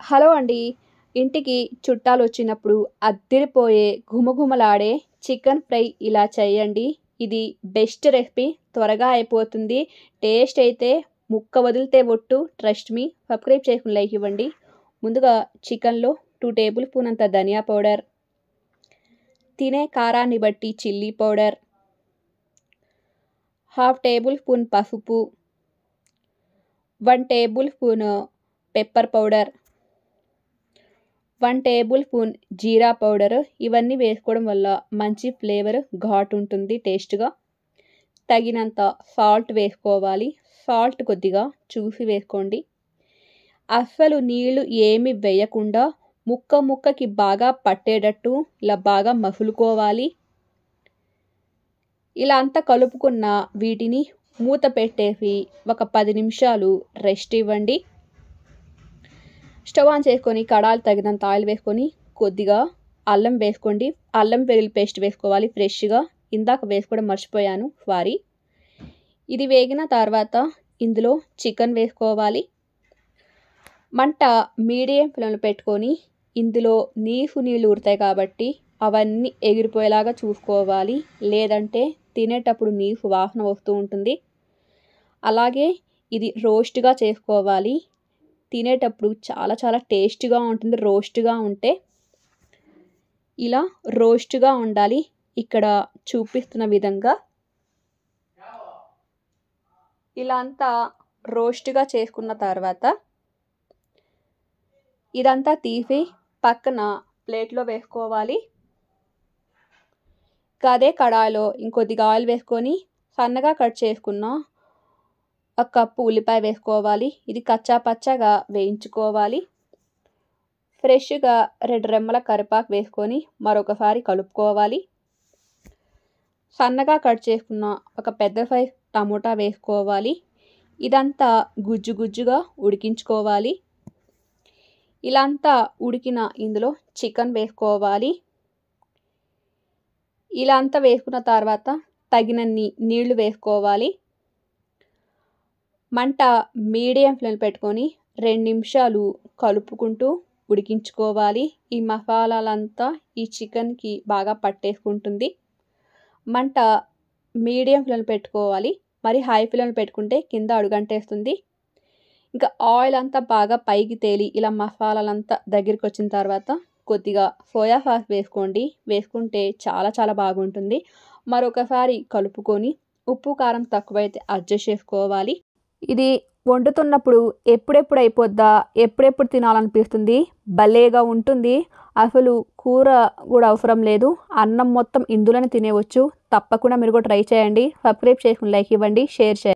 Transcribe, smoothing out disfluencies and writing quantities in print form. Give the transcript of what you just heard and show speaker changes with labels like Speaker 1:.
Speaker 1: Hello అండి. ఇంటికి చుట్టాలొచ్చినప్పుడు అద్దిరిపోయే ఘుమఘుమలాడే చికెన్ ఫ్రై ఇలా చేయండి. ఇది బెస్ట్ రెసిపీ. త్వరగా అయిపోతుంది. టేస్ట్ అయితే ముక్క వదిలితే ఒట్టు. Trust me. సబ్స్క్రైబ్ చేసుకొని లైక్ ఇవ్వండి. ముందుగా చికెన్‌లో 2 టేబుల్ స్పూన్ అంత ధనియా పౌడర్, తినే కారాన్ని బట్టి చిల్లీ పౌడర్, 1/2 టేబుల్ స్పూన్ పసుపు, 1 tablespoon pepper powder, 1 tablespoon jeera powder. ఇవన్నీ వేసుకోవడం వల్ల మంచి ఫ్లేవర్, ఘాటు ఉంటుంది టేస్ట్‌గా. తగినంత సాల్ట్ వేసుకోవాలి. సాల్ట్ కొద్దిగా చూసి వేసుకోండి. అస్సలు నీళ్లు ఏమి వేయకుండా ముక్కకి బాగా పట్టేటట్టు ఇలా బాగా మసులుకోవాలి. ఇలా అంతా కలుపుకున్న వీటిని మూత పెట్టేసి ఒక 10 నిమిషాలు రెస్ట్ ఇవ్వండి. స్టవ్ ఆన్ చేసుకొని కడాయిలో తగినంత ఆయిల్ వేసుకొని కొద్దిగా అల్లం వేసుకోండి. అల్లం వెల్లుల్లి పేస్ట్ వేసుకోవాలి ఫ్రెష్‌గా. ఇందాక వేసుకోవడం మర్చిపోయాను, సారీ. ఇది వేగిన తర్వాత ఇందులో చికెన్ వేసుకోవాలి. మంట మీడియం ఫ్లేమ్‌లో పెట్టుకొని ఇందులో నీళ్లు ఊరుతాయి కాబట్టి అవన్నీ ఎగిరిపోయేలాగా చూసుకోవాలి. లేదంటే తినేటప్పుడు నీసు వాసన వస్తూ ఉంటుంది. అలాగే ఇది రోస్ట్‌గా చేసుకోవాలి. తినేటప్పుడు చాలా చాలా టేస్ట్‌గా ఉంటుంది రోస్ట్‌గా ఉంటే. ఇలా రోస్ట్‌గా ఉండాలి. ఇక్కడ చూపిస్తున్న విధంగా ఇలా అంతా రోస్ట్‌గా చేసుకున్న తర్వాత ఇదంతా తీసి పక్కన ప్లేట్‌లో వేసుకోవాలి. అదే కడాయిలో ఇంకొద్దిగా ఆయిల్ వేసుకొని సన్నగా కట్ చేసుకున్న 1 కప్పు ఉల్లిపాయ వేసుకోవాలి. ఇది కచ్చా పచ్చాగా వేయించుకోవాలి. ఫ్రెష్‌గా 2 రెమ్మల కరివేపాకు వేసుకొని మరొకసారి కలుపుకోవాలి. సన్నగా కట్ చేసుకున్న ఒక పెద్ద సైజ్ టమోటా వేసుకోవాలి. ఇదంతా గుజ్జుగా ఉడికించుకోవాలి. ఇలా అంతా ఉడికిన ఇందులో చికెన్ వేసుకోవాలి. ఇలా అంతా వేసుకున్న తర్వాత తగినన్ని నీళ్లు వేసుకోవాలి. మంట మీడియం ఫ్లేమ్ పెట్టుకొని 2 నిమిషాలు కలుపుకుంటూ ఉడికించుకోవాలి. ఈ మసాలాలంతా ఈ చికెన్‌కి బాగా పట్టేసుకుంటుంది. మంట మీడియం ఫ్లేమ్ పెట్టుకోవాలి. మరి హై ఫ్లేమ్ పెట్టుకుంటే కింద అడుగంటేస్తుంది. ఇంకా ఆయిల్ అంతా బాగా పైకి తేలి ఇలా మసాలాలంతా దగ్గరికి వచ్చిన తర్వాత కొద్దిగా సోయా సాస్ వేసుకోండి. వేసుకుంటే చాలా చాలా బాగుంటుంది. మరొకసారి కలుపుకొని ఉప్పు కారం తక్కువైతే అడ్జస్ట్ చేసుకోవాలి. ఇది వండుతున్నప్పుడు ఎప్పుడెప్పుడు అయిపోద్దా, ఎప్పుడెప్పుడు తినాలనిపిస్తుంది. భలేగా ఉంటుంది. అసలు కూర కూడా అవసరం లేదు. అన్నం మొత్తం ఇందులోనే తినేయవచ్చు. తప్పకుండా మీరు కూడా ట్రై చేయండి. సబ్స్క్రైబ్ చేసుకొని లైక్ ఇవ్వండి, షేర్ చేయండి.